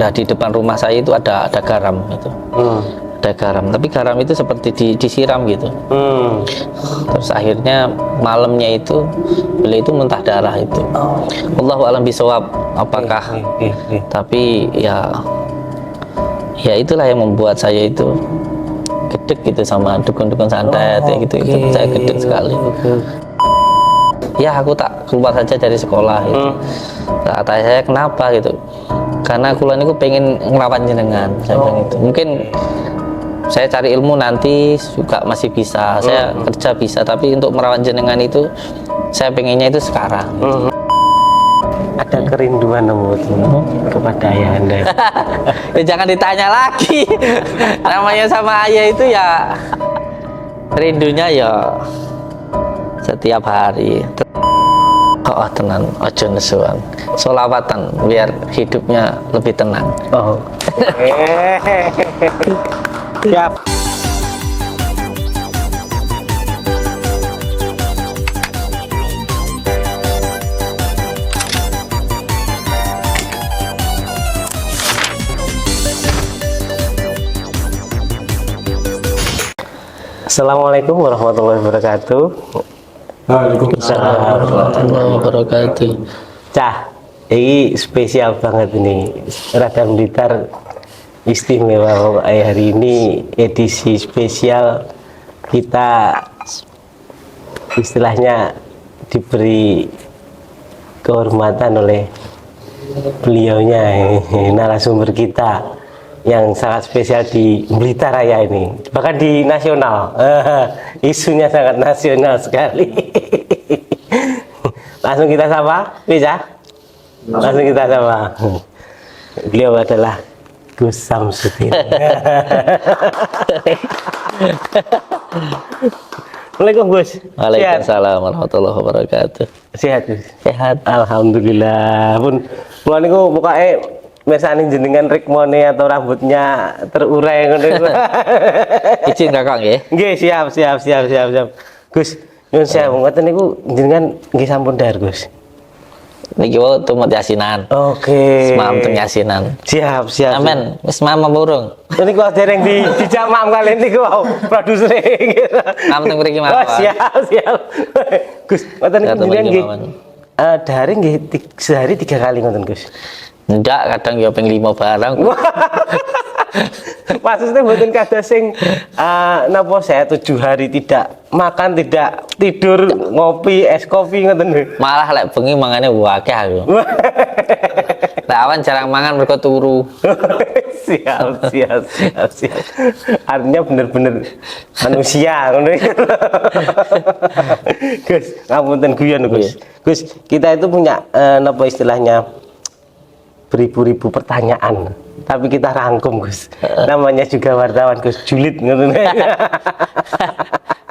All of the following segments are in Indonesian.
Nah di depan rumah saya itu ada garam itu. Ada garam, tapi garam itu seperti disiram gitu. Terus akhirnya malamnya itu beliau itu muntah darah itu. Allahu a'lam bishawab apakah tapi ya itulah yang membuat saya itu gedek gitu sama dukun-dukun santet gitu. Saya gedek sekali. Ya aku tak keluar saja dari sekolah gitu. Kata saya kenapa gitu, karena kulon itu pengen ngelawan jenengan. Saya bilang itu mungkin saya cari ilmu nanti juga masih bisa, saya kerja bisa, tapi untuk merawat jenengan itu saya pengennya itu sekarang gitu. Ada kerinduan kepada ayah Anda. Ya, jangan ditanya lagi. Namanya sama ayah itu ya rindunya ya setiap hari. Oh tenan, ojo nesuan, sholawatan biar hidupnya lebih tenang. Siap. Assalamualaikum warahmatullahi wabarakatuh. Waalaikumsalam warahmatullahi wabarakatuh. Cah, ini spesial banget ini. Radam Blitar istimewa hari ini, edisi spesial. Kita istilahnya diberi kehormatan oleh beliaunya, narasumber kita yang sangat spesial di Blitar Raya ini, bahkan di nasional. Isunya sangat nasional sekali. Langsung kita sapa, bisa? Langsung kita sapa. Beliau adalah Gus Samsudin. Assalamualaikum Gus. Waalaikumsalam warahmatullahi wabarakatuh. Sehat Gus? Sehat. Alhamdulillah. Pun kula niku pokoke mirsani jenengan rikmone atau rambutnya terurai ngono iku. Izin Kakang nggih. Nggih, siap. Gus, nyuwun sewu ngoten niku jenengan nggih sampun dahar Gus. Niki wae tumut yasinan. Oke. Semam teng yasinan. Siap. Amen. Wis mama burung. Niku dereng dijak mam kali niku wau produsere gitu. Mam teng mriki mawon. Siap. Gus, ngoten niku jenengan nggih. Dahar nggih sehari 3 kali ngoten Gus. Ndak, kadang ya ping 5 barang. Maksudnya mboten kados sing napa saya 7 hari tidak makan, tidak tidur, ngopi, es kopi ngoten. Malah lek bengi mangane akeh aku. Lek awan jarang mangan mergo turu. Siap. Artinya bener-bener manusia ngono. Gus, ngapunten guyon Gus. Gus, kita itu punya napa istilahnya beribu-ribu pertanyaan, tapi kita rangkum Gus. Namanya juga wartawan Gus, julid ngoten.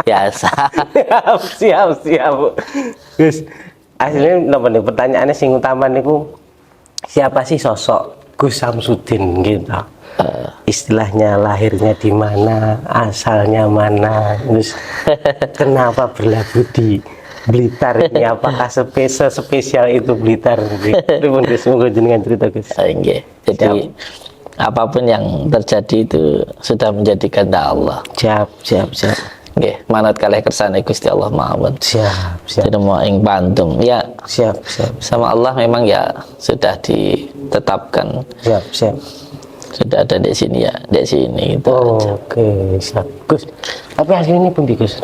Biasa. Siap. Gus, aslinya napa nih pertanyaannya sing utama niku siapa sih sosok Gus Samsudin gitu? Istilahnya lahirnya di mana, asalnya mana, terus kenapa berlabuh di Blitar ini, apakah spesial itu Blitar? Terima kasih, semoga jenengan cerita Gus. Nggih. Jadi apapun yang terjadi itu sudah menjadi kehendak Allah. Siap. Nggih, manut kalih kersane Gusti Allah mawon. Siap. Jadi mau ing Bandung ya. Siap. Sama Allah memang ya sudah ditetapkan. Siap. Sudah ada di sini ya, di sini gitu aja. Oke, siap. Gus, tapi aslinya pun Gus.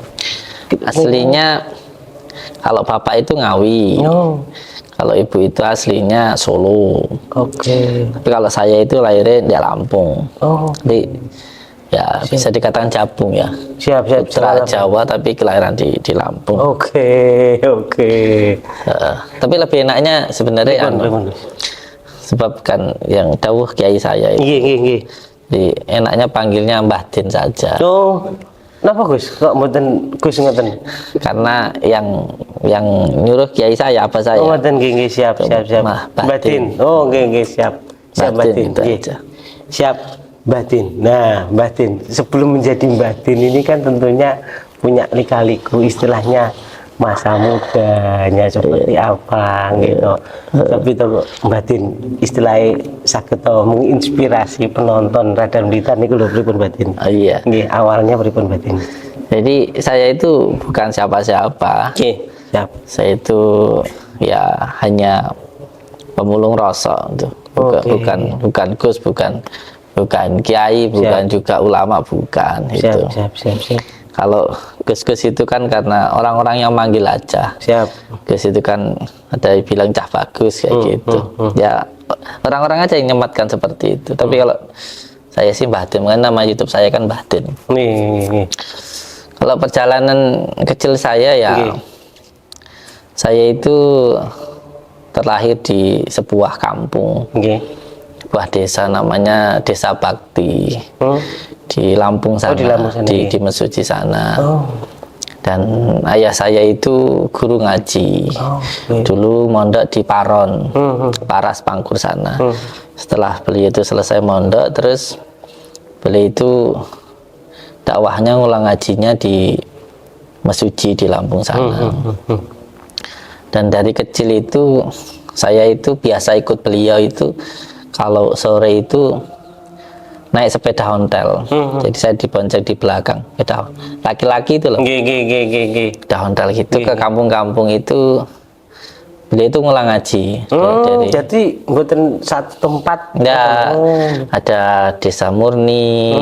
Aslinya kalau bapak itu Ngawi. Kalau ibu itu aslinya Solo. Oke. Tapi kalau saya itu lahirnya di Lampung. Jadi ya siap. bisa dikatakan Jabung ya. Siap. Putra Jawa tapi kelahiran di Lampung. Oke. Tapi lebih enaknya sebenarnya sebab kan yang dawuh kiai saya itu. Nggih. Jadi enaknya panggilnya Mbah Din saja. Kenapa Gus? Kok mboten Gus ngoten? Karena yang nyuruh kiai saya apa saya? Mboten nggih siap. Batin. Nggih siap. Siap Batin. Siap Batin. Nah, Batin sebelum menjadi Batin ini kan tentunya punya lika-liku istilahnya masa mudanya seperti apa gitu. Tapi itu batin istilahnya saged menginspirasi penonton Radar Blitar niku lho pripun batin. Iya. Nggih, awalnya pripun batin. Jadi saya itu bukan siapa-siapa. Oke, siap. Saya itu ya hanya pemulung rasa itu. Bukan Gus, bukan kiai, bukan juga ulama, bukan itu. Siap. Kalau Gus itu kan karena orang-orang yang manggil aja. Siap. Gus itu kan ada yang bilang cah bagus kayak gitu. Ya orang-orang aja yang nyematkan seperti itu. Tapi kalau saya sih Batin, kan nama YouTube saya kan Batin. Nih. Kalau perjalanan kecil saya ya, saya itu terlahir di sebuah kampung, sebuah desa namanya Desa Bakti, di Lampung sana, di Lampung sana, di Mesuji sana. Dan ayah saya itu guru ngaji, dulu mondok di Paron, Paras Pangkur sana. Setelah beliau itu selesai mondok, terus beliau itu dakwahnya ngulang ngajinya di Mesuji di Lampung sana. Dan dari kecil itu saya itu biasa ikut beliau itu kalau sore itu naik sepeda ontel. Jadi saya dibonceng di belakang, sepeda laki-laki itu loh. Sepeda ontel gitu ke kampung-kampung itu. Beliau itu ngulang ngaji. Jadi bukan satu tempat. Ya, ada Desa Murni,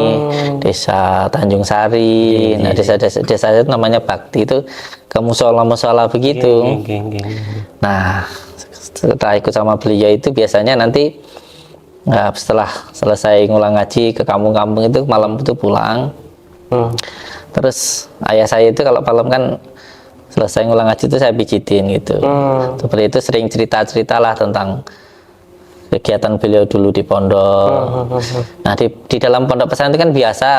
Desa Tanjung Sari. Nah, desa itu namanya Bakti, itu ke musola begitu. Nah, setelah ikut sama beliau itu biasanya nanti setelah selesai ngulang ngaji ke kampung-kampung itu malam itu pulang. Terus ayah saya itu kalau malam kan selesai ngulang ngaji itu saya pijitin gitu. Seperti itu sering cerita-cerita lah tentang kegiatan beliau dulu di pondok. Nah di dalam pondok pesantren itu kan biasa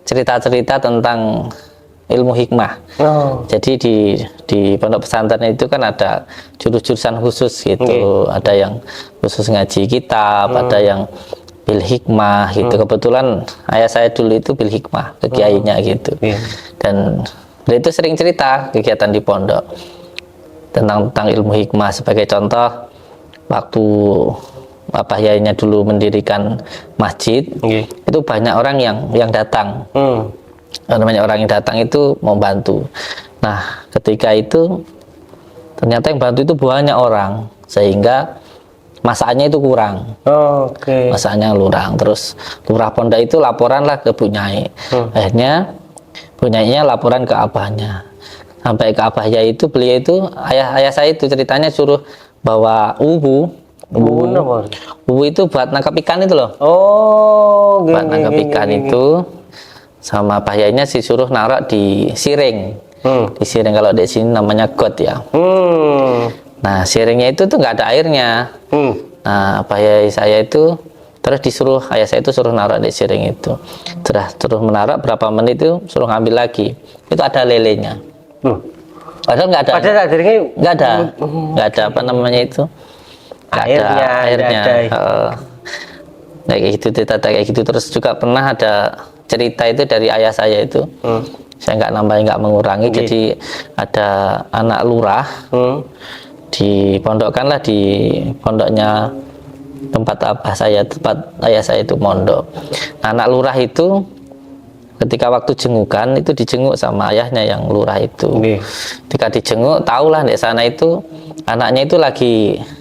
cerita-cerita tentang ilmu hikmah. Jadi di pondok pesantren itu kan ada jurusan khusus gitu. Ada yang khusus ngaji kitab, ada yang bil hikmah gitu. Kebetulan ayah saya dulu itu bil hikmah ke kiainya gitu. Dan beliau itu sering cerita kegiatan di pondok tentang ilmu hikmah. Sebagai contoh, waktu kiainya dulu mendirikan masjid, itu banyak orang yang datang. Namanya orang yang datang itu mau bantu. Nah, ketika itu ternyata yang bantu itu banyak orang, sehingga masakannya itu kurang. Masakannya kurang. Terus lurah pondok itu laporan lah ke Bu Nyai. Akhirnya Bu Nyainya laporan ke abahnya. Sampai ke abahnya itu beliau itu ayah saya itu ceritanya suruh bawa ubu itu buat nangkap ikan itu loh. Buat nangkap ikan itu. Sama bahayanya disuruh naruh di siring. Di siring, kalau di sini namanya got ya. Nah siringnya itu tuh nggak ada airnya. Nah bahaya saya itu terus ayah saya itu suruh naruh di siring itu. Terus menaruh berapa menit itu suruh ngambil lagi. Itu ada lelenya. Padahal nggak ada. Nggak ada apa namanya itu. Airnya. Kayak gitu, kayak gitu. Terus juga pernah ada cerita itu dari ayah saya itu. Saya nggak nambahin, nggak mengurangi. Jadi ada anak lurah dipondokkanlah di pondoknya tempat ayah saya itu mondok. Anak lurah itu ketika waktu jengukan itu dijenguk sama ayahnya yang lurah itu. Ketika dijenguk, tahulah di sana itu anaknya itu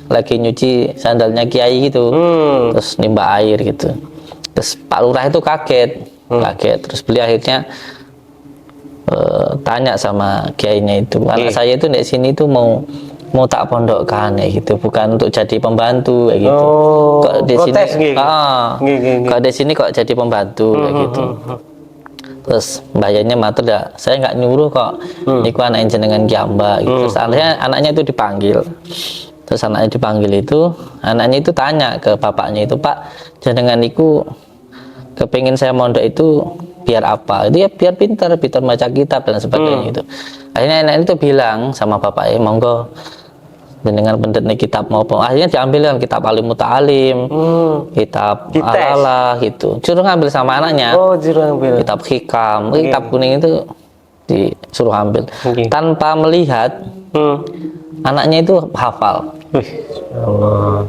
lagi nyuci sandalnya kiai gitu. Terus nimba air gitu. Terus Pak Lurah itu kaget. Terus beliau akhirnya tanya sama kiainya itu, anak saya itu di sini itu mau tak pondokkan ya gitu, bukan untuk jadi pembantu kayak gitu. Kok di sini kok di sini kok jadi pembantu kayak gitu. Terus mbaknya matur, saya nggak nyuruh kok, niku anak jenengan kiamba gitu. Terus anaknya itu dipanggil. Terus anaknya dipanggil itu, anaknya itu tanya ke bapaknya itu, Pak, jenengan niku kepingin saya mondok itu biar apa? Itu ya biar pintar baca kitab dan sebagainya itu. Akhirnya anak itu bilang sama bapaknya, monggo jenengan pendet kitab mau apa? Akhirnya diambil kan kitab Alim Muta'alim, kitab Alalah gitu. Suruh ngambil sama anaknya. Kitab Hikam, kitab kuning itu disuruh ambil tanpa melihat anaknya itu hafal. Allah.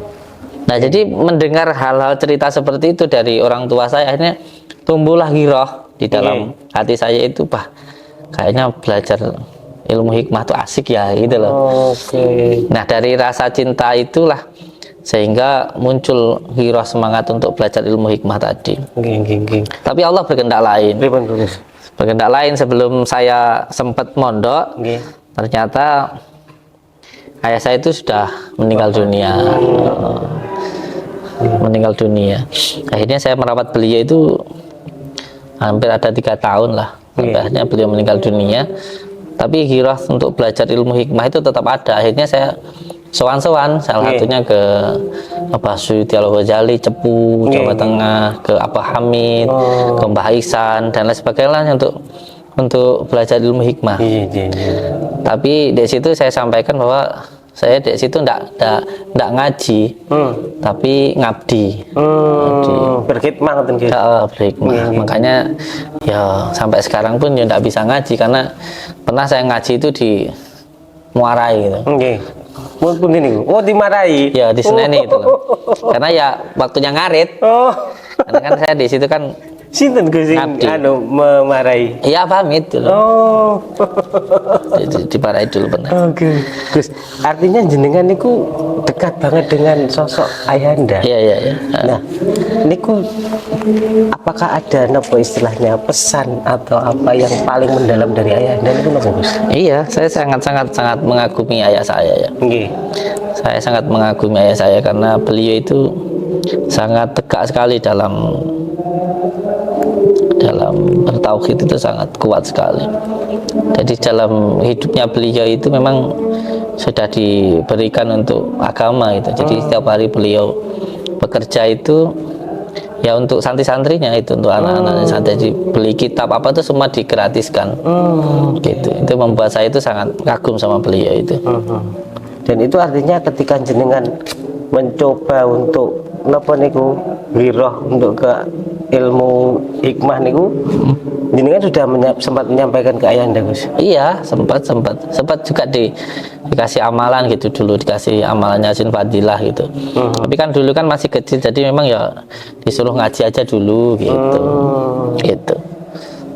Nah, jadi mendengar hal-hal cerita seperti itu dari orang tua saya, akhirnya tumbuhlah ghirah di dalam hati saya itu, kayaknya belajar ilmu hikmah itu asik ya gitu loh. Nah, dari rasa cinta itulah sehingga muncul ghirah, semangat untuk belajar ilmu hikmah tadi. Tapi Allah berkehendak lain. Berkehendak lain, sebelum saya sempat mondok, ternyata ayah saya itu sudah meninggal dunia. Meninggal dunia. Akhirnya saya merawat beliau itu hampir ada 3 tahun lah. Akhirnya beliau meninggal dunia. Tapi ghirah untuk belajar ilmu hikmah itu tetap ada. Akhirnya saya sowan-sowan, salah satunya ke Mbah Suyuti Al-Ghazali, Cepu, Jawa Tengah, ke Abah Hamid, ke Mbah Ihsan dan lain sebagainya untuk belajar ilmu hikmah. Tapi di situ saya sampaikan bahwa saya di situ ndak ngaji, tapi ngabdi. Berkhidmah berhikmah. Makanya ya sampai sekarang pun ya ndak bisa ngaji, karena pernah saya ngaji itu di Muarai gitu. Dimarahi. Ya di Seneni itu loh. Karena ya waktunya ngarit. Karena kan saya di situ kan sinten Gus memarahi. Iya, pamit dulu. Dimarahi dulu pernah. Gus, artinya jenengan niku dekat banget dengan sosok ayahanda. Iya. Nah, niku apakah ada istilahnya pesan atau apa yang paling mendalam dari ayahanda niku napa, Gus? Iya, saya sangat mengagumi ayah saya ya. Saya sangat mengagumi ayah saya karena beliau itu sangat tegak sekali dalam bertauhid, itu sangat kuat sekali. Jadi dalam hidupnya beliau itu memang sudah diberikan untuk agama gitu. Jadi setiap hari beliau bekerja itu ya untuk santri-santrinya, itu untuk anak-anak santri. Jadi beli kitab apa itu semua digratiskan. Gitu. Itu membuat saya itu sangat kagum sama beliau itu. Dan itu artinya ketika jenengan mencoba untuk ghirah untuk ke ilmu hikmah niku, jenengan sudah sempat menyampaikan ke ayahanda, Gus? Iya, sempat juga dikasih amalan gitu dulu, dikasih amalannya Yasin Fadilah gitu. Tapi kan dulu kan masih kecil, jadi memang ya disuruh ngaji aja dulu gitu. Gitu.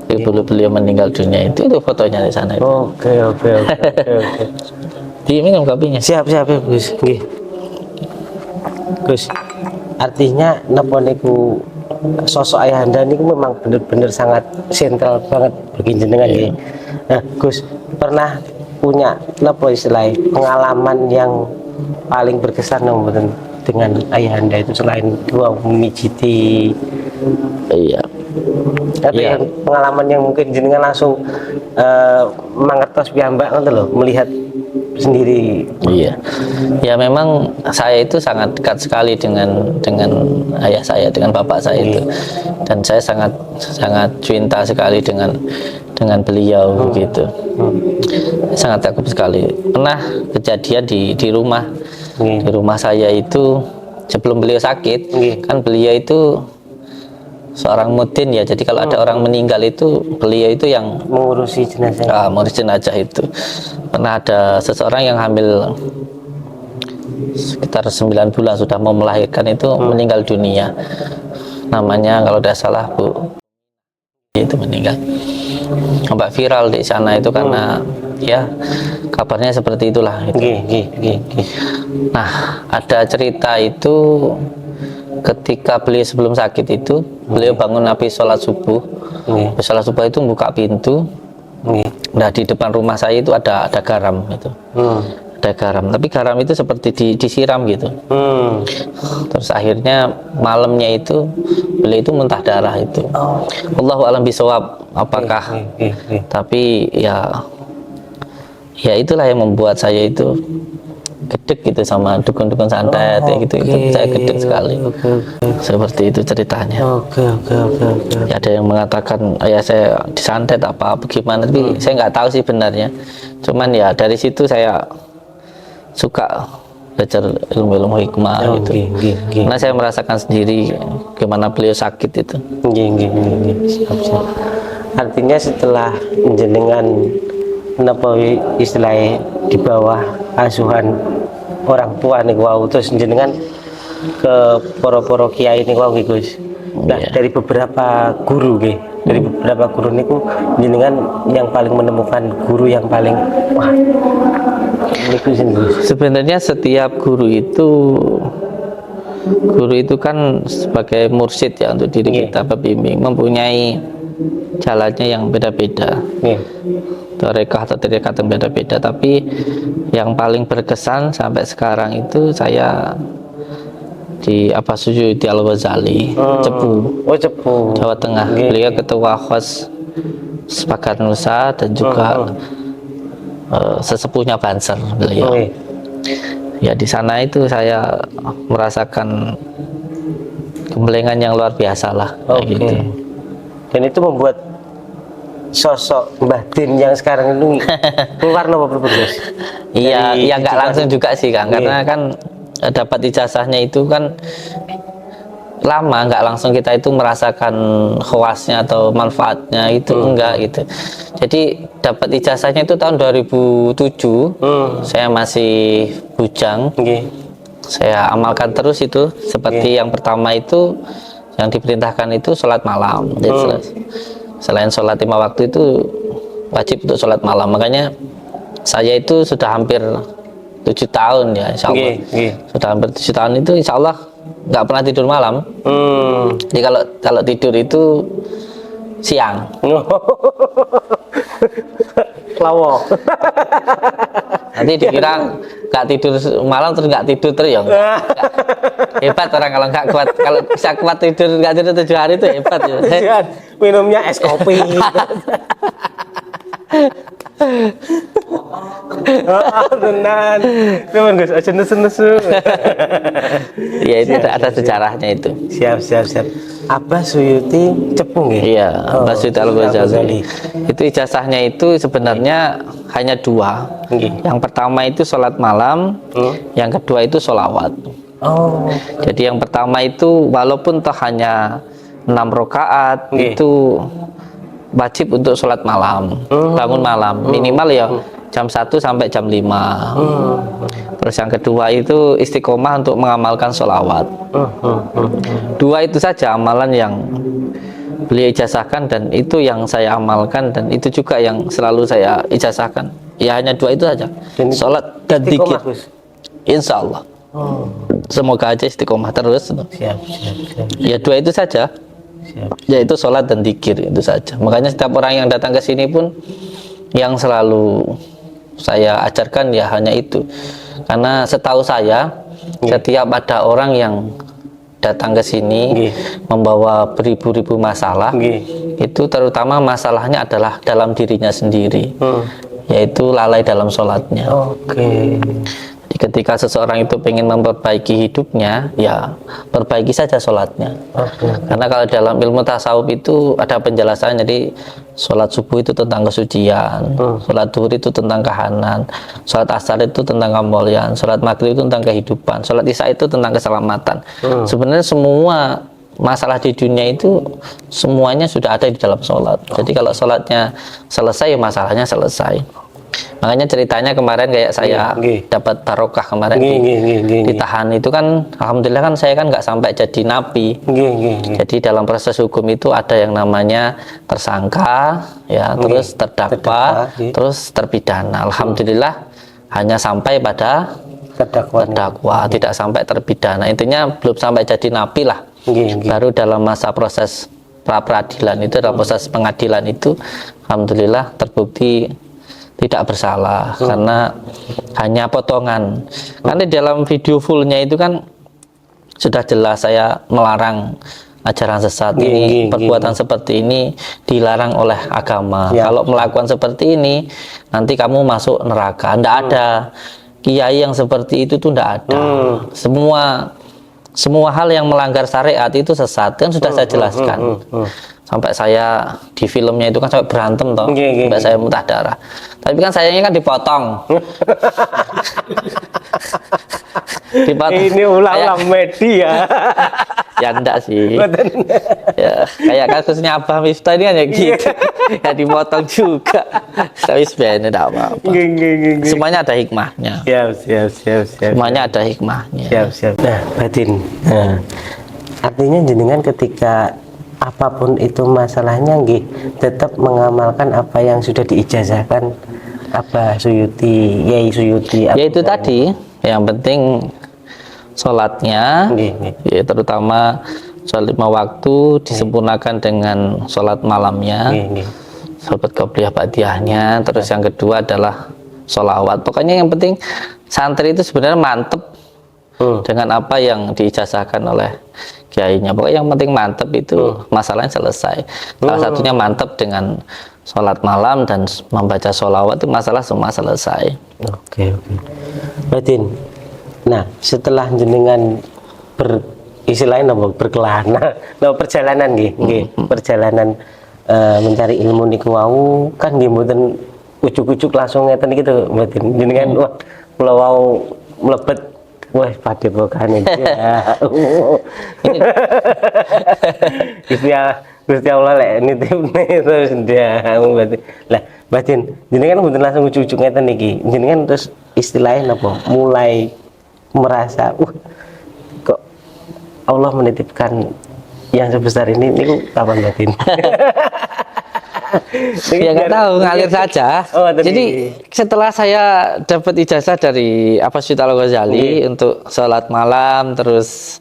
Tapi beliau meninggal dunia itu fotonya di sana itu. Oke. Diminum kopinya. Siap Gus. Nggih. Gus, artinya napa niku sosok ayahanda niku memang benar-benar sangat sentral banget bagi jenengan nggih. Nah, Gus, pernah punya napa istilahnya pengalaman yang paling berkesan dengan ayahanda itu selain memijiti? Iya. Ada yang pengalaman yang mungkin jenengan langsung mangertos piyambak ngoten lho, melihat sendiri. Iya. Ya memang saya itu sangat dekat sekali dengan ayah saya, dengan bapak saya itu. Dan saya sangat cinta sekali dengan beliau gitu. Sangat takut sekali. Pernah kejadian di rumah. Di rumah saya itu sebelum beliau sakit, kan beliau itu seorang mudin ya, jadi kalau ada orang meninggal itu beliau itu yang mengurusi jenazah. Mengurus jenazah itu. Pernah ada seseorang yang hamil sekitar 9 bulan sudah mau melahirkan itu meninggal dunia. Namanya kalau tidak salah Bu, itu meninggal. Sampai viral di sana itu karena ya kabarnya seperti itulah itu. Nah, ada cerita itu ketika beliau sebelum sakit itu, beliau bangun habis sholat subuh. Habis sholat subuh itu buka pintu. Nah, di depan rumah saya itu ada garam itu. Ada garam, tapi garam itu seperti disiram gitu. Terus akhirnya malamnya itu beliau itu muntah darah itu. Allahu a'lam bishawab apakah. Tapi ya itulah yang membuat saya itu gedek gitu sama dukun-dukun santet gitu. Saya gedek sekali. Seperti itu ceritanya. Ya, ada yang mengatakan ayah saya disantet apa gimana, tapi saya nggak tahu sih benarnya. Cuman ya dari situ saya suka belajar ilmu hikmah gitu. Karena saya merasakan sendiri gimana beliau sakit itu. artinya setelah jenengan napa istilahnya di bawah asuhan orang tua nih wow, terus jenengan ke poro-poro kiai nih wow Gus. Nah, dari beberapa guru dari beberapa guru niku jenengan yang paling menemukan guru yang paling wah niku Gus. Sebenarnya setiap guru itu kan sebagai mursyid ya untuk diri kita, pembimbing, mempunyai jalannya yang beda-beda, tarekah atau tarekat yang beda-beda. Tapi yang paling berkesan sampai sekarang itu saya di Suyuti Al-Ghazali, Cepu, Jawa Tengah. Beliau ketua khos Sepakat Nusa dan juga sesepuhnya Banser beliau. Ya di sana itu saya merasakan gembelengan yang luar biasa lah, gitu. Dan itu membuat sosok Mbah Din yang sekarang ini keluar nopo Gus? Iya, ya nggak langsung juga sih Kang, karena kan dapat ijazahnya itu kan lama, nggak langsung kita itu merasakan khawasnya atau manfaatnya itu enggak gitu. Jadi dapat ijazahnya itu tahun 2007, saya masih bujang. Saya amalkan terus itu, seperti yang pertama itu yang diperintahkan itu sholat malam. Jadi selain sholat 5 waktu itu wajib untuk sholat malam. Makanya saya itu sudah hampir 7 tahun ya, insya Allah. Sudah hampir 7 tahun itu insya Allah nggak pernah tidur malam. Jadi kalau tidur itu siang. Lawo. Nanti dikira nggak tidur malam terus nggak tidur terus ya. Hebat orang kalau nggak kuat, kalau bisa kuat tidur nggak tidur 7 hari itu hebat ya. Minumnya es kopi. Tenan. Teman Gus, aja nesu-nesu. Ya itu ada sejarahnya itu. Siap. Abah Suyuti Cepu nggih? Iya, Abah Suyuti Al-Ghazali. Itu ijazahnya itu sebenarnya hanya 2. Yang pertama itu sholat malam, yang kedua itu sholawat. Jadi yang pertama itu walaupun toh hanya 6 rakaat itu wajib untuk sholat malam, bangun malam minimal ya jam 1 sampai jam 5. Terus yang kedua itu istiqomah untuk mengamalkan sholawat. 2 itu saja amalan yang beliau ijazahkan, dan itu yang saya amalkan, dan itu juga yang selalu saya ijazahkan. Ya hanya 2 itu saja, sholat dan dzikir. Insya Allah. Semoga aja istiqomah terus. Siap. Ya 2 itu saja. Yaitu sholat dan dzikir, itu saja. Makanya setiap orang yang datang ke sini pun yang selalu saya ajarkan ya hanya itu. Karena setahu saya setiap ada orang yang datang ke sini membawa beribu-ribu masalah, itu terutama masalahnya adalah dalam dirinya sendiri, yaitu lalai dalam sholatnya. Jadi ketika seseorang itu ingin memperbaiki hidupnya, ya perbaiki saja sholatnya. Karena kalau dalam ilmu tasawuf itu ada penjelasan. Jadi sholat subuh itu tentang kesucian, sholat duhur itu tentang kehanan, sholat asar itu tentang kemuliaan, sholat maghrib itu tentang kehidupan, sholat isya itu tentang keselamatan. Sebenarnya semua masalah di dunia itu semuanya sudah ada di dalam sholat. Jadi kalau sholatnya selesai, masalahnya selesai. Makanya ceritanya kemarin kayak saya dapat barokah kemarin ditahan itu kan, alhamdulillah kan saya kan nggak sampai jadi napi. Jadi dalam proses hukum itu ada yang namanya tersangka, ya, terus terdakwa, terus terpidana. Alhamdulillah hanya sampai pada terdakwa, tidak sampai terpidana. Intinya belum sampai jadi napi lah. Baru dalam masa proses pra peradilan itu, dalam proses pengadilan itu, alhamdulillah terbukti tidak bersalah, karena hanya potongan. Karena di dalam video fullnya itu kan sudah jelas saya melarang ajaran sesat ini, perbuatan seperti ini dilarang oleh agama. Kalau melakukan seperti ini nanti kamu masuk neraka. Tidak ada kiai yang seperti itu tuh, tidak ada. Semua hal yang melanggar syariat itu sesat, kan sudah saya jelaskan. Sampai saya di filmnya itu kan sampai berantem toh, sampai saya muntah darah. Tapi kan sayangnya kan dipotong. Dipotong. Ini ulang-ulang media. Ya enggak sih. Ya, kayak kasusnya Abah Miftah ini kan ya gitu. Ya dipotong juga. Tapi sebenarnya enggak apa-apa. Semuanya ada hikmahnya. Siap. Semuanya ada hikmahnya. Siap. Nah, batin. Nah, artinya jenengan ketika apapun itu masalahnya nggih tetap mengamalkan apa yang sudah diijazahkan Abah Suyuti, Yai Suyuti. Ya itu tadi, yang penting sholatnya, ya, terutama sholat 5 waktu disempurnakan dengan sholat malamnya, sholat qobliyah ba'diyahnya. Terus yang kedua adalah sholawat. Pokoknya yang penting santri itu sebenarnya mantep dengan apa yang diijazahkan oleh kiainya. Pokoknya yang penting mantep itu masalahnya selesai. Salah satunya mantep dengan sholat malam dan membaca sholawat, itu masalah semua selesai. Oke. Batin. Nah, setelah jenengan istilahnya berkelana, perjalanan perjalanan mencari ilmu niku wau kan nggih mboten ujuk-ujuk langsung ngeten gitu, Batin. Jenengan wah kula wau mlebet wah padepokan iki. Gusti Allah lek nitipne terus dia berarti. Lah, Batin, jenengan mboten langsung ujuk-ujuk ngeten iki. Jenengan terus istilahnya napa? Mulai merasa kok Allah menitipkan yang sebesar ini niku kapan, Batin? Ya nggak tahu, ngalir saja. Jadi setelah saya dapat ijazah dari Abbas Syed Al-Ghazali untuk sholat malam, terus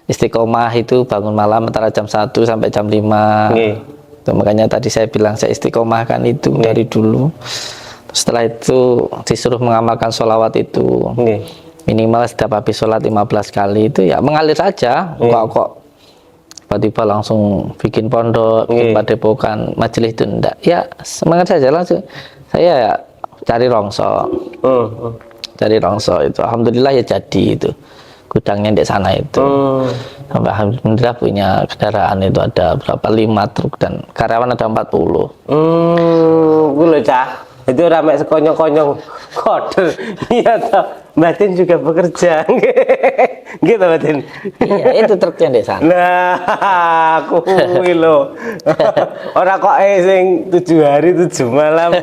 istiqomah itu bangun malam antara jam 1 sampai jam 5. Tuh, makanya tadi saya bilang saya istiqomah kan itu dari dulu. Setelah itu disuruh mengamalkan sholawat itu minimal setiap habis sholat 15 kali, itu ya mengalir saja. Kok tiba-tiba langsung bikin pondok, bikin padepokan, majelis itu enggak. Ya semangat saja langsung. Saya ya cari rongso. Cari rongso itu. Alhamdulillah ya jadi itu. Gudangnya di sana itu. Alhamdulillah punya kendaraan itu ada berapa? 5 truk dan karyawan ada 40. Gue cah. Itu ramai sekonyong-konyong kode. Iya toh. Batin juga bekerja. Gitu Batin. Iya, itu truknya di sana. Nah, kuwi lho. Ora kok sing 7 hari 7 malam.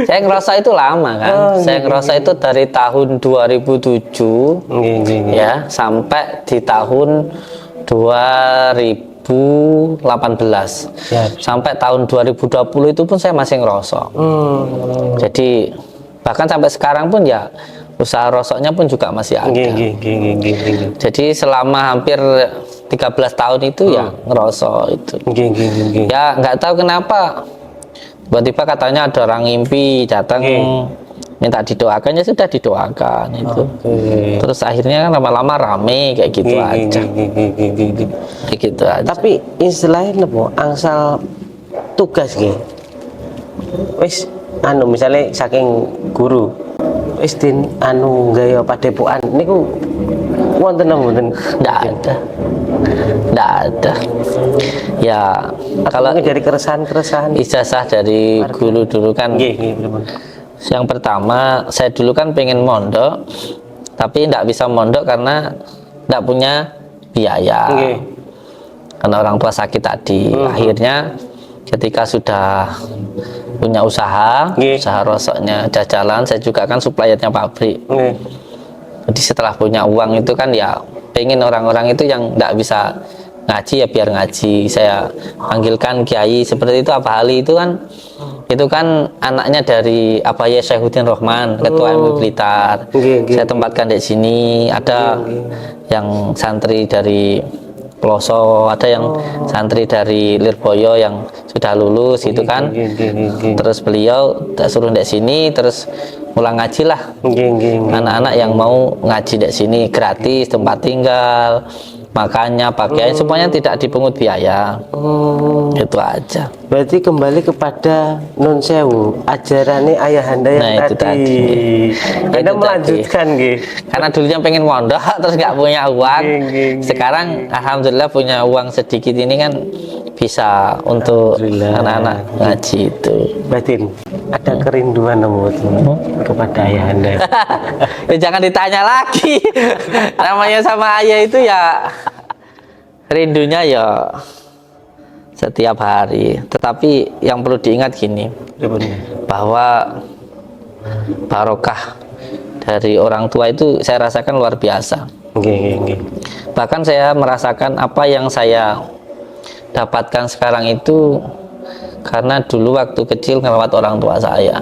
Saya ngerasa itu lama kan. Saya ngerasa itu dari tahun 2007 ya sampai di tahun 2018 sampai tahun 2020 itu pun saya masih ngerosok. Jadi bahkan sampai sekarang pun ya usaha rosoknya pun juga masih ada. Jadi selama hampir 13 tahun itu ya ngerosok itu. Ya nggak tahu kenapa tiba-tiba katanya ada orang ngimpi datang minta didoakan, ya sudah didoakan itu. Terus akhirnya kan lama-lama rame kayak gitu aja. Kayak gitu aja. Tapi istilahnya apa? Angsal tugas wis misalnya saking guru wis din gaya padepokan niku wonten mboten? Nggak ada. Ya kalau dari keresahan ijazah dari guru dulu kan yang pertama saya dulu kan pengen mondok tapi nggak bisa mondok karena nggak punya biaya karena orang tua sakit tadi. Akhirnya ketika sudah punya usaha rosoknya udah jalan, saya juga kan suppliernya pabrik. Jadi setelah punya uang itu kan ya pengen orang-orang itu yang nggak bisa ngaji ya biar ngaji. Saya panggilkan kiai seperti itu, Abah Ali itu kan anaknya dari Abaya Syaihuddin Rohman, ketua MUI Blitar. Saya tempatkan di sini. Ada yang santri dari Peloso, ada yang santri dari Lirboyo yang sudah lulus itu kan. Terus beliau suruh di sini, terus pulang ngaji lah. Anak-anak yang mau ngaji di sini gratis, tempat tinggal, makannya, pakaian, semuanya tidak dipungut biaya. Itu aja. Berarti kembali kepada non sewu, ajarannya ayahanda yang tadi. Anda melanjutkan karena dulunya pengen mondok terus nggak punya uang. Sekarang alhamdulillah punya uang sedikit ini kan bisa untuk anak-anak ngaji itu. Batin, ada kerinduan kepada ayahanda? Ya, jangan ditanya lagi. Namanya sama ayah itu ya rindunya ya setiap hari. Tetapi yang perlu diingat gini, bahwa barokah dari orang tua itu saya rasakan luar biasa. Bahkan saya merasakan apa yang saya dapatkan sekarang itu karena dulu waktu kecil ngerawat orang tua saya.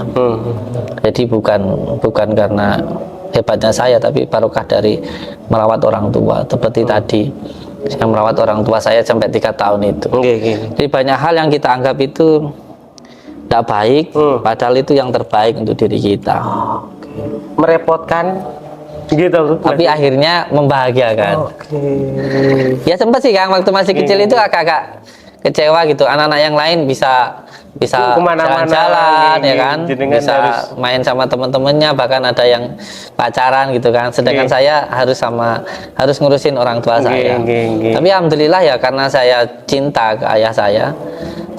Jadi bukan karena hebatnya saya, tapi barokah dari merawat orang tua. Seperti tadi saya merawat orang tua saya sampai 3 tahun itu. Jadi banyak hal yang kita anggap itu tidak baik, padahal itu yang terbaik untuk diri kita. Merepotkan gitu, tapi akhirnya membahagiakan. Ya sempat sih Kang, waktu masih kecil itu agak-agak kecewa gitu. Anak-anak yang lain bisa jalan-jalan ya kan, bisa main sama teman-temannya, bahkan ada yang pacaran gitu kan. Sedangkan saya harus ngurusin orang tua saya. Tapi alhamdulillah ya, karena saya cinta ke ayah saya,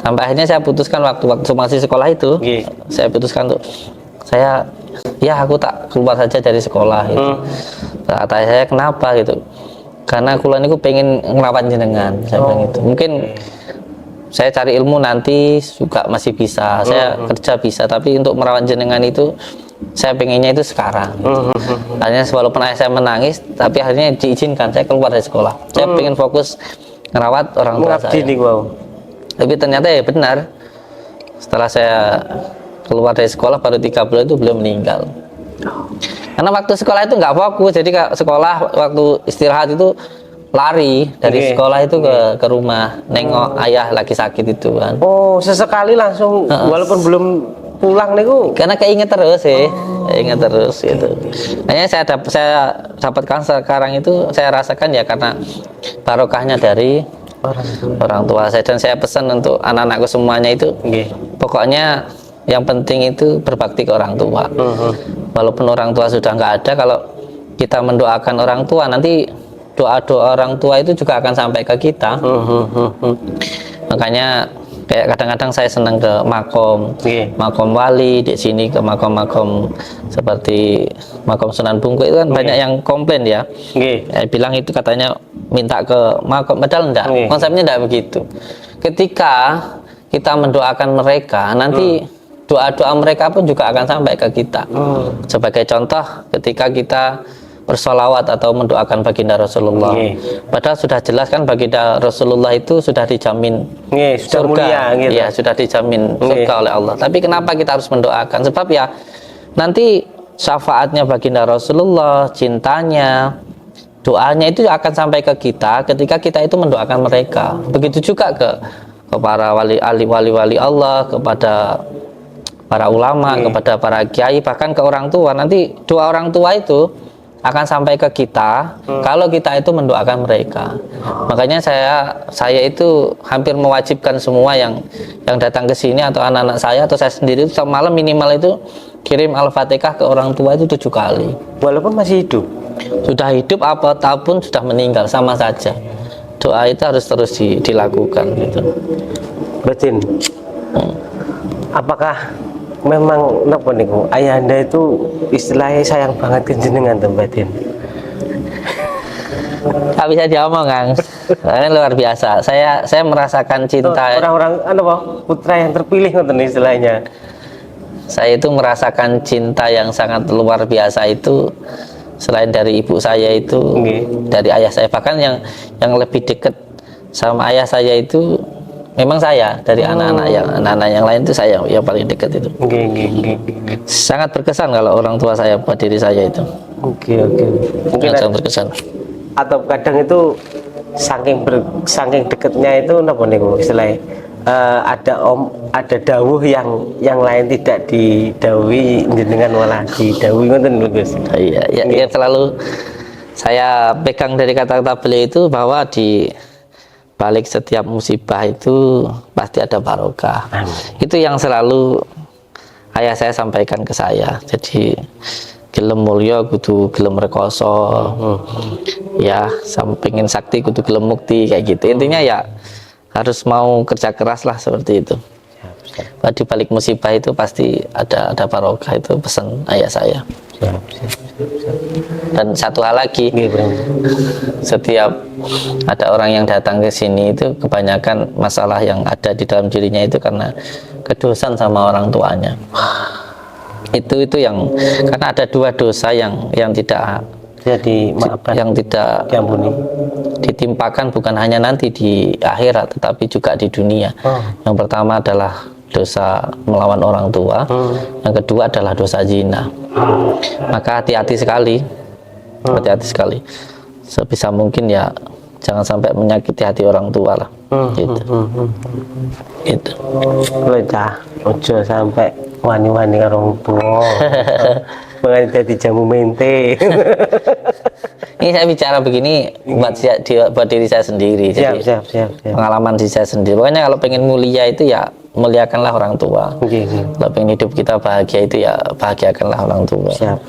sampai akhirnya saya putuskan waktu masih sekolah itu, saya putuskan untuk aku tak keluar saja dari sekolah gitu. Kata saya, kenapa gitu? Karena kuliah ini aku pengen ngerawat jenengan. Saya bilang gitu. Mungkin saya cari ilmu nanti juga masih bisa, saya kerja bisa, tapi untuk merawat jenengan itu saya pengennya itu sekarang. Akhirnya walaupun ayah saya menangis, tapi akhirnya diizinkan saya keluar dari sekolah. Saya pengen fokus ngerawat orang tua saya. Tapi ternyata ya benar, setelah saya keluar dari sekolah baru 3 bulan itu beliau meninggal. Karena waktu sekolah itu nggak fokus, jadi sekolah waktu istirahat itu lari dari sekolah itu ke rumah nengok ayah lagi sakit itu kan. Oh, sesekali langsung walaupun belum pulang nih karena keinget terus sih. Ingat terus gitu. Hanya saya dapatkan sekarang itu, saya rasakan ya karena barokahnya dari orang tua saya. Dan saya pesan untuk anak-anakku semuanya itu, pokoknya yang penting itu berbakti ke orang tua. Walaupun orang tua sudah nggak ada, kalau kita mendoakan orang tua, nanti doa-doa orang tua itu juga akan sampai ke kita. Makanya kayak kadang-kadang saya senang ke makom wali di sini, ke makom seperti makom Sunan Bungku itu kan banyak yang komplain ya. Bilang itu katanya minta ke makom, padahal enggak. Konsepnya enggak begitu. Ketika kita mendoakan mereka, nanti doa-doa mereka pun juga akan sampai ke kita. Sebagai contoh, ketika kita bersolawat atau mendoakan baginda Rasulullah, padahal sudah jelas kan baginda Rasulullah itu sudah dijamin surga, mulia, gitu. Ya sudah dijamin surga oleh Allah. Tapi kenapa kita harus mendoakan? Sebab ya nanti syafaatnya baginda Rasulullah, cintanya, doanya itu akan sampai ke kita ketika kita itu mendoakan mereka. Begitu juga ke para wali Allah, kepada para ulama, kepada para kiai, bahkan ke orang tua. Nanti doa orang tua itu akan sampai ke kita kalau kita itu mendoakan mereka. Makanya saya itu hampir mewajibkan semua yang datang ke sini atau anak-anak saya atau saya sendiri itu malam minimal itu kirim Al-Fatihah ke orang tua itu 7 kali. Walaupun masih hidup. Sudah hidup ataupun sudah meninggal sama saja. Doa itu harus terus dilakukan gitu. Batin. Apakah memang napa niku ayahanda itu istilahnya sayang banget ke jenengan Batin? Tak bisa diomong Kang. Ini luar biasa. Saya merasakan cinta. Orang-orang putra yang terpilih ngoten istilahnya. Saya itu merasakan cinta yang sangat luar biasa itu selain dari ibu saya itu, dari ayah saya. Bahkan yang lebih dekat sama ayah saya itu memang saya, dari anak-anak yang lain itu saya yang paling dekat itu. Sangat berkesan kalau orang tua saya buat diri saya itu. Mungkin sangat berkesan. Atau kadang itu saking dekatnya itu napa niku istilahnya, ada dawuh yang lain tidak didawuhi jenengan malah didawuhi ngoten lho Gus. Iya, ya selalu saya pegang dari kata-kata beliau itu, bahwa di balik setiap musibah itu pasti ada barokah. Itu yang selalu ayah saya sampaikan ke saya. Jadi gelem mulya kudu gelem rekoso. Ya, sampingin sakti kudu gelem mukti, kayak gitu. Intinya ya harus mau kerja keras lah, seperti itu. Di balik musibah itu pasti ada barokah, itu pesan ayah saya. Siap. Dan satu hal lagi, Nggih, Bro. setiap ada orang yang datang ke sini itu kebanyakan masalah yang ada di dalam dirinya itu karena kedosan sama orang tuanya. Itu yang karena ada dua dosa yang tidak Jadi maafkan, yang tidak diampuni. ditimpakan bukan hanya nanti di akhirat tetapi juga di dunia. Yang pertama adalah dosa melawan orang tua, yang kedua adalah dosa zina. Maka hati-hati sekali, sebisa mungkin ya jangan sampai menyakiti hati orang tua lah. Gitu. Gitu. Kowe cah, ojo sampai wani-wani karo wong tuwa. Pengen dadi jamu mente. Ini saya bicara begini buat diri saya sendiri. Jadi Siap. pengalaman diri saya sendiri. Pokoknya kalau pengen mulia itu ya muliakanlah orang tua. Kalau pengen hidup kita bahagia itu ya bahagiakanlah orang tua. Siap.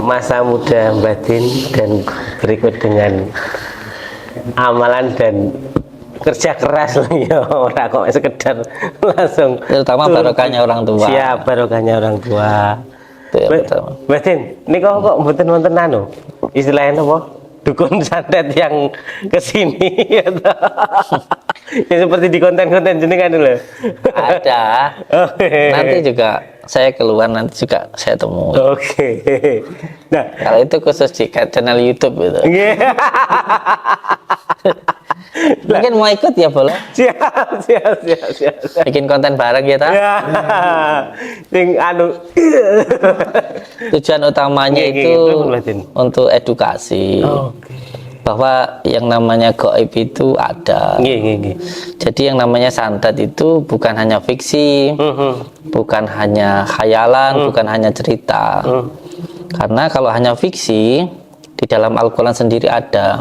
Masa muda batin dan berikut dengan amalan dan kerja keras lah ya, ora kok sekedar langsung. Terutama barokahnya orang tua. Siap, barokahnya orang tua. Itu ya pertama. Batin, ini kok mboten wonten anu. Istilahnya apa? Dukun santet yang kesini ya toh. Ya seperti di konten-konten jenengan loh. Ada. Nanti juga saya keluar, nanti juga saya temui. Oke. Nah, Kalau itu khusus di channel YouTube gitu. Mungkin mau ikut ya boleh. Siap. Bikin konten bareng kita. Ya. Sing anu. Tujuan utamanya Nggih, itu Batin. untuk edukasi. Oke. Bahwa yang namanya gaib itu ada. Nggih. Jadi yang namanya santet itu bukan hanya fiksi, bukan hanya khayalan, bukan hanya cerita. Karena kalau hanya fiksi, di dalam Al-Quran sendiri ada.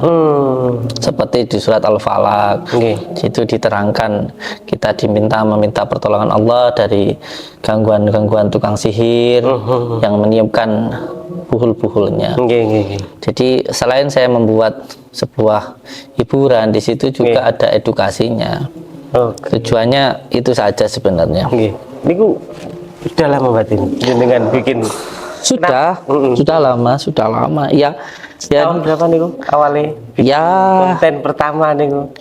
Seperti di surat Al-Falaq, itu diterangkan kita meminta pertolongan Allah dari gangguan-gangguan tukang sihir yang meniupkan buhul-buhulnya. Jadi selain saya membuat sebuah hiburan, di situ juga ada edukasinya. Tujuannya itu saja sebenarnya. Niku sudah lama Batin dengan bikin. Sudah lama. Ya. Tahun berapa niku awalnya? Ya. Konten pertama niku.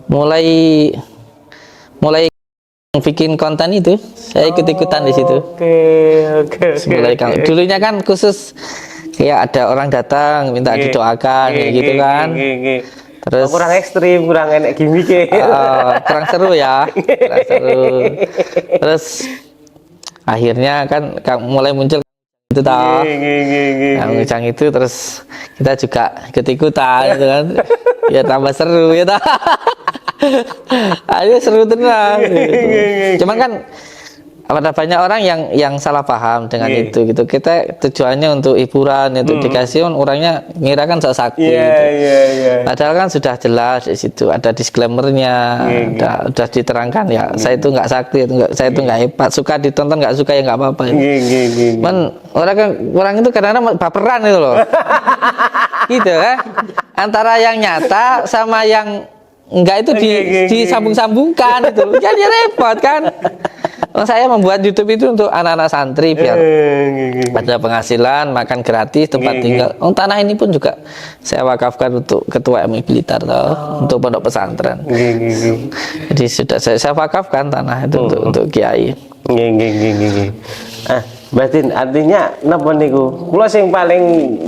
Mulai bikin konten itu saya ikut-ikutan di situ. Oke. Mulai dulunya kan khusus ya ada orang datang minta didoakan gitu kan. Terus kurang ekstrim, kurang enak gimmick. kurang seru ya. Kurang seru. Terus akhirnya kan mulai muncul itu tahu. Yang Ujang itu terus kita juga ikut-ikutan gitu kan. Ya tambah seru ya ta. Ayo seru tenang gitu. Cuman kan ada banyak orang yang salah paham dengan itu gitu. Kita tujuannya untuk hiburan, untuk dikasih orangnya ngira kan sok sakti gitu. Padahal kan sudah jelas di situ ada disclaimernya, udah diterangkan ya. Saya itu nggak sakti, saya itu nggak hebat. Suka ditonton, nggak suka ya nggak apa-apa. Man orang itu kadang-kadang baperan itu loh. Gitu kan. Antara yang nyata sama yang enggak itu disambung-sambungkan itu. Jadi repot kan. Saya membuat YouTube itu untuk anak-anak santri biar ada penghasilan, makan gratis, tempat tinggal. Tanah ini pun juga saya wakafkan untuk ketua MUI Blitar untuk pondok pesantren. Jadi sudah saya wakafkan tanah itu untuk kiai. Batin artinya napa niku? Kula sing paling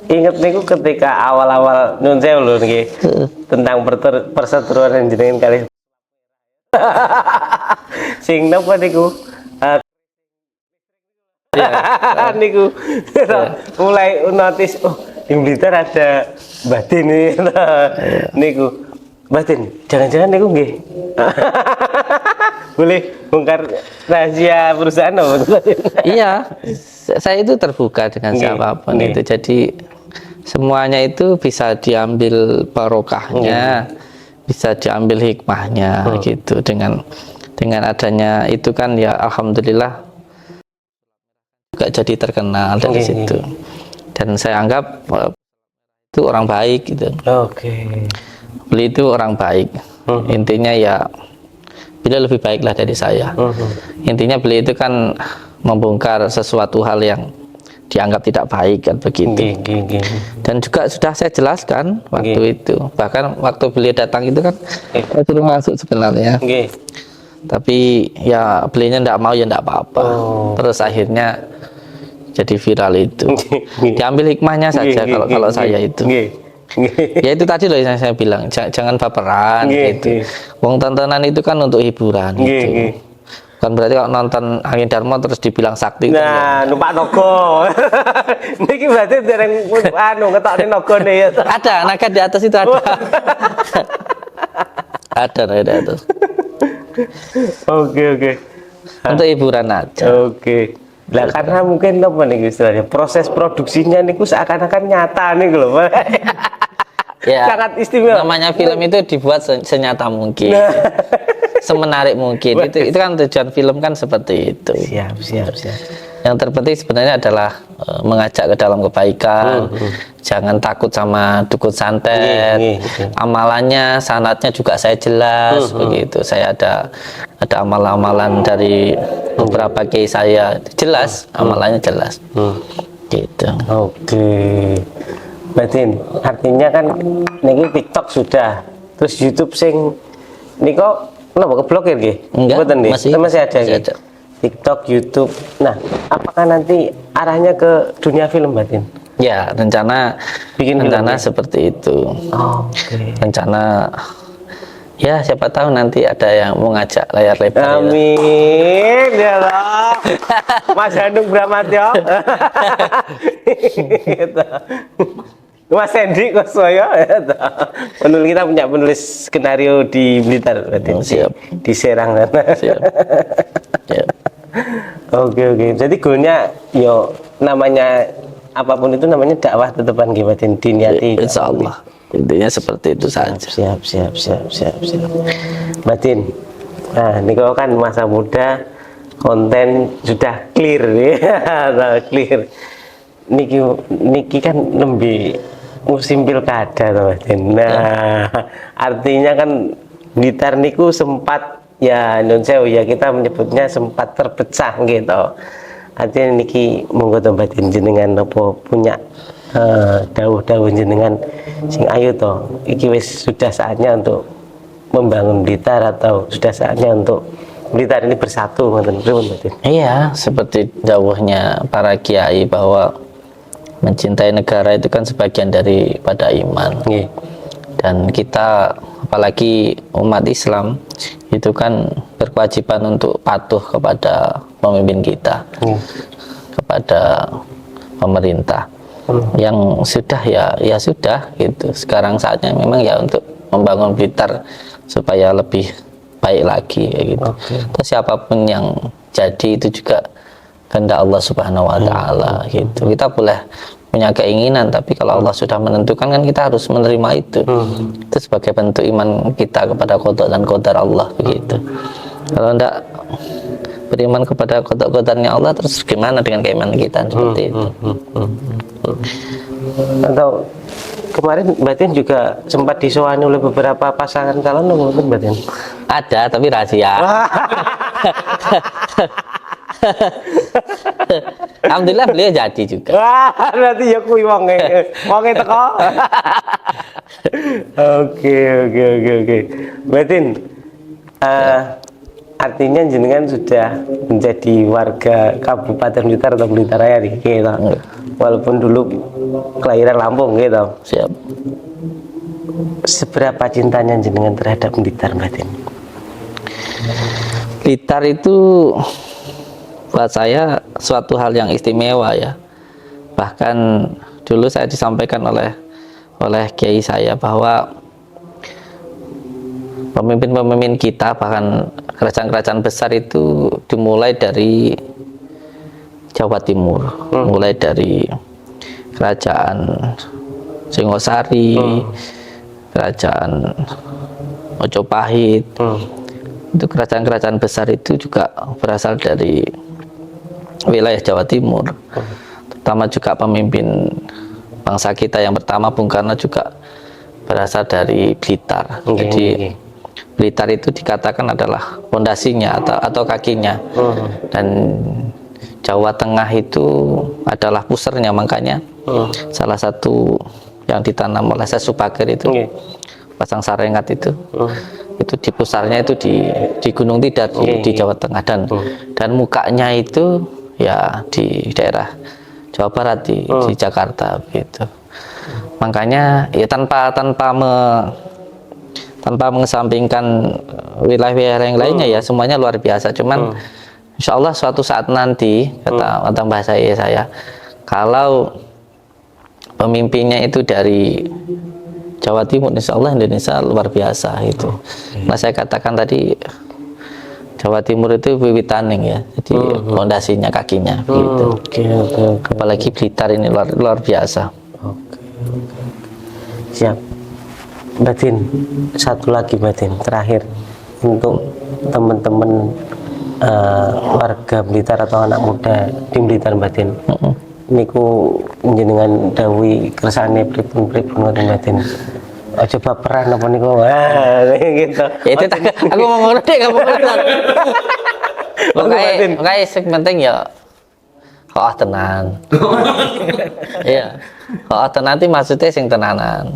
inget niku ketika awal-awal nyun sewu lho nggih tentang perseteruan jenengan kali sing napa niku niku mulai notice di Blitar ada Batin nih niku Batin jangan-jangan niku nggih boleh bongkar rahasia perusahaan apa? Iya, saya itu terbuka dengan siapapun itu. Jadi semuanya itu bisa diambil barokahnya, bisa diambil hikmahnya gitu. Dengan adanya itu kan ya alhamdulillah juga jadi terkenal dari situ. Dan saya anggap itu orang baik gitu. Beliau itu orang baik. Intinya ya beliau lebih baiklah dari saya. Intinya beliau itu kan membongkar sesuatu hal yang dianggap tidak baik kan begitu. Dan juga sudah saya jelaskan waktu itu. Bahkan waktu beliau datang itu kan saya suruh masuk sebenarnya. Tapi ya beliaunya tidak mau, ya tidak apa-apa. Terus akhirnya jadi viral itu. Diambil hikmahnya saja kalau saya itu. Ya itu tadi loh yang saya bilang, jangan baperan gitu. Wong tontonan itu kan untuk hiburan gitu. Kan berarti kalau nonton Angin Darmo terus dibilang sakti. Nah, numpak nogo. Niki berarti dereng anu ngetokne nogone ya. Ada naga di atas itu ada. Ada naga di atas. Oke. Untuk hiburan aja. Oke. Lah karena mungkin apa nih istilahnya proses produksinya niku seakan-akan nyata nih lho. Ya, sangat istimewa. Namanya film itu dibuat senyata mungkin. Semenarik mungkin. Itu kan tujuan film kan seperti itu. Siap. Yang terpenting sebenarnya adalah mengajak ke dalam kebaikan. Jangan takut sama dukun santet. Amalannya, sanatnya juga saya jelas begitu. Saya ada amalan-amalan dari beberapa kiai saya jelas, amalannya jelas. Gitu. Oke. Batin, artinya kan niki TikTok sudah, terus YouTube sing niko kenapa keblokir nggih? Enggak, masih ada. TikTok, YouTube. Nah, apakah nanti arahnya ke dunia film, Batin? Ya, rencana seperti itu. Rencana ya siapa tahu nanti ada yang mau ngajak layar lebar. Amin ya Allah. Mas Handung Bramantyo. Mas Hendy Kosoyo penulis kita punya penulis skenario di Blitar berarti. Siap. Di Serang. Siap. Oke. Jadi goalnya yo namanya apapun itu namanya dakwah tetepan gibatin diniati. Insya Allah. Intinya seperti itu saja. Siap. Batin. Nah, ini kalau kan masa muda konten sudah clear ya. Clear. Niki kan lebih musim pilkada tuh Batin. Nah, artinya kan Blitar niku sempat ya non sewu ya kita menyebutnya sempat terpecah gitu. Artinya niki monggo to Batin jenengan apa punya dawuh-dawuh jenengan sing ayu to. Iki wis sudah saatnya untuk membangun Blitar atau sudah saatnya untuk Blitar ini bersatu ngoten pripun Batin? Iya, seperti dawuhnya para kiai bahwa mencintai negara itu kan sebagian daripada iman. Dan kita apalagi umat Islam itu kan berkewajiban untuk patuh kepada pemimpin kita, kepada pemerintah. Yang sudah ya sudah gitu. Sekarang saatnya memang ya untuk membangun Blitar supaya lebih baik lagi gitu. Terus siapapun yang jadi itu juga kehendak Allah Subhanahu wa taala gitu. Kita boleh punya keinginan, tapi kalau Allah sudah menentukan kan kita harus menerima itu. Itu sebagai bentuk iman kita kepada qada dan qadar Allah begitu. Kalau tidak beriman kepada qada-qadarnya Allah, terus gimana dengan keimanan kita seperti itu? Atau kemarin Batin juga sempat disowani oleh beberapa pasangan calon mungkin Batin? Ada, tapi rahasia. Alhamdulillah beliau jadi juga. Wah, berarti ya kuwi wonge teko. Oke. Batin, artinya jenengan sudah menjadi warga Kabupaten Blitar atau Blitar Raya gitu. Walaupun dulu kelahiran Lampung gitu. Siap. Seberapa cintanya jenengan terhadap Blitar, Batin? Blitar itu buat saya suatu hal yang istimewa ya. Bahkan dulu saya disampaikan oleh kiai saya bahwa pemimpin-pemimpin kita, bahkan kerajaan-kerajaan besar itu dimulai dari Jawa Timur, mulai dari kerajaan Singosari, kerajaan Mojopahit. Itu kerajaan-kerajaan besar itu juga berasal dari wilayah Jawa Timur. Terutama juga pemimpin bangsa kita yang pertama Bung Karno juga berasal dari Blitar. Jadi Blitar itu dikatakan adalah pondasinya atau kakinya, dan Jawa Tengah itu adalah pusernya. Makanya salah satu yang ditanam oleh Syekh Subakir itu pasang sarengat itu di pusarnya itu di Gunung Tidar di Jawa Tengah, dan mukanya itu ya di daerah Jawa Barat di Jakarta gitu. Makanya ya tanpa mengesampingkan wilayah-wilayah yang lainnya ya semuanya luar biasa. Cuman insya Allah suatu saat nanti kata mbah saya, kalau pemimpinnya itu dari Jawa Timur, insya Allah Indonesia luar biasa itu. Nah saya katakan tadi Jawa Timur itu wiwitaning ya, jadi fondasinya kakinya gitu. Apalagi Blitar ini luar biasa. Siap. Batin, satu lagi Batin, terakhir untuk teman-teman warga Blitar atau anak muda di Blitar Batin. Niku jenengan dawuhi kersane pripun ngoten Batin. Aja baperan apa niku. Gitu. Ya itu aku mau ngono deh, kamu ngono. Makanya sing penting ya tenan. Iya. Tenan itu maksudnya sing tenanan.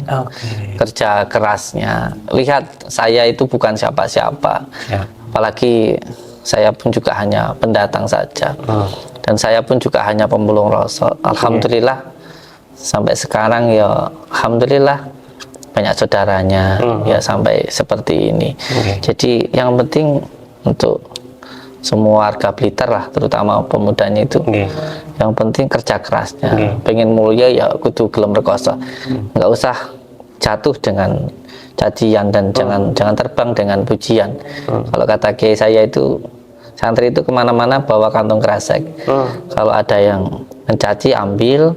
Kerja kerasnya. Lihat saya itu bukan siapa-siapa. Apalagi saya pun juga hanya pendatang saja. Dan saya pun juga hanya pemulung rasa. Alhamdulillah sampai sekarang ya alhamdulillah banyak saudaranya ya sampai seperti ini. Jadi yang penting untuk semua warga Blitar lah, terutama pemudanya itu, yang penting kerja kerasnya. Pengen mulia ya kudu gelem rekoso. Nggak usah jatuh dengan cacian dan jangan terbang dengan pujian. Kalau kata kiai saya itu, santri itu kemana-mana bawa kantong kresek. Kalau ada yang mencaci, ambil,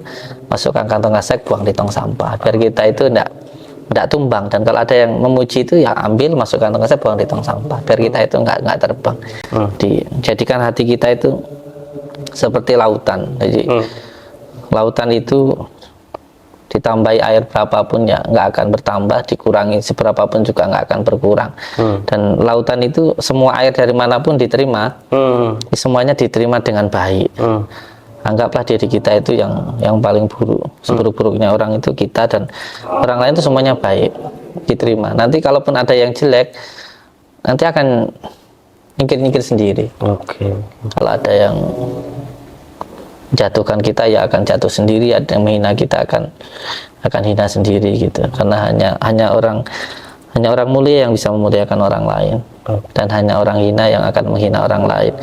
masukkan kantong kresek, buang di tong sampah. Biar kita itu enggak tumbang. Dan kalau ada yang memuji itu ya ambil, masukkan kantong kresek, buang di tong sampah. Biar kita itu enggak terbang. Jadikan hati kita itu seperti lautan. Jadi lautan itu ditambahi air berapapun ya nggak akan bertambah, dikurangi seberapapun juga nggak akan berkurang. Dan lautan itu semua air dari manapun diterima, semuanya diterima dengan baik. Anggaplah diri kita itu yang paling buruk, seburuk-buruknya orang itu kita, dan orang lain itu semuanya baik, diterima. Nanti kalaupun ada yang jelek, nanti akan nyingkir-nyingkir sendiri. Kalau ada yang jatuhkan kita ya akan jatuh sendiri, ada yang menghina kita akan hina sendiri gitu. Karena hanya orang mulia yang bisa memuliakan orang lain, dan hanya orang hina yang akan menghina orang lain.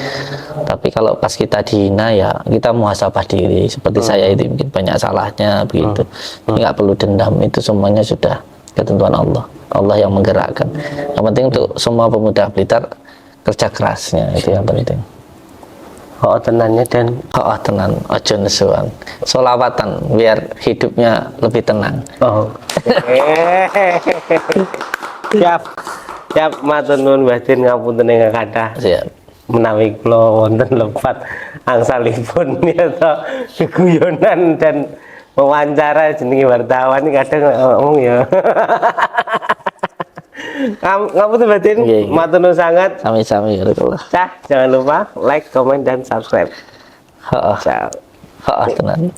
Tapi kalau pas kita dihina ya kita muhasabah diri, seperti saya itu mungkin banyak salahnya begitu. Nggak perlu dendam, itu semuanya sudah ketentuan Allah yang menggerakkan. Yang penting untuk semua pemuda Blitar kerja kerasnya, itu yang penting. Tenannya dan tenan, ojo nesuan, solawatan biar hidupnya lebih tenang. Siap matur nuwun Batin, ngapunten ingkang kathah. Siap. Menawi kula wonten lepat angsalipun ya to guyonan dan wawancara jenenge wartawan kadang ngomong ya. Ngapunten Batin, matur nuwun sangat. Sami-sami ya Allah. Jangan lupa like, comment, dan subscribe. Tenan.